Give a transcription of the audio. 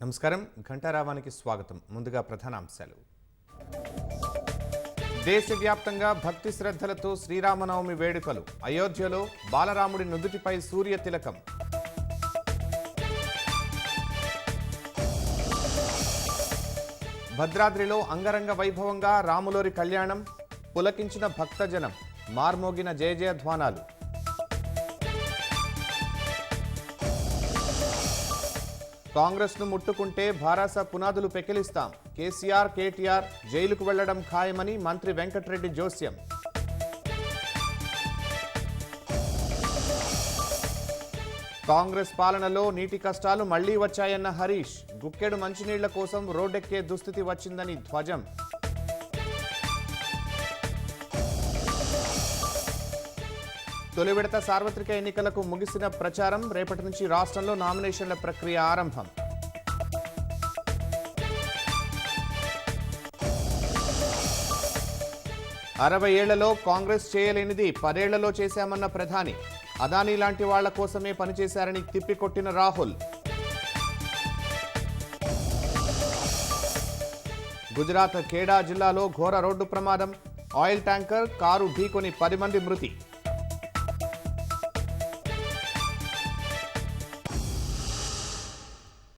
నమస్కారం ఘంటారావానికి స్వాగతం. ముందుగా ప్రధానాంశాలు. దేశవ్యాప్తంగా భక్తి శ్రద్ధలతో శ్రీరామనవమి వేడుకలు. అయోధ్యలో బాలరాముడి నుదుటిపై సూర్య తిలకం. భద్రాద్రిలో అంగరంగ వైభవంగా రాములోరి కళ్యాణం. పులకించిన భక్తజనం. మార్మోగిన జయజయధ్వానాలు. కాంగ్రెస్ను ముట్టుకుంటే భారాస పునాదులు పెకిలిస్తాం. కేసీఆర్, కేటీఆర్ జైలుకు వెళ్లడం ఖాయమని మంత్రి వెంకటరెడ్డి జోస్యం. కాంగ్రెస్ పాలనలో నీటి కష్టాలు మళ్లీ వచ్చాయన్న హరీష్. గుక్కెడు మంచినీళ్ల కోసం రోడ్డెక్కే దుస్థితి వచ్చిందని ధ్వజం. తొలి విడత సార్వత్రిక ఎన్నికలకు ముగిసిన ప్రచారం. రేపటి నుంచి రాష్ట్రంలో నామినేషన్ల ప్రక్రియ ఆరంభం. అరవై ఏళ్లలో కాంగ్రెస్ చేయలేనిది 10 ఏళ్లలో చేశామన్న ప్రధాని. అదానీ లాంటి వాళ్ల కోసమే పనిచేశారని తిప్పికొట్టిన రాహుల్. గుజరాత్ ఖేడా జిల్లాలో ఘోర రోడ్డు ప్రమాదం. ఆయిల్ ట్యాంకర్ కారు ఢీకొని 10 మంది మృతి.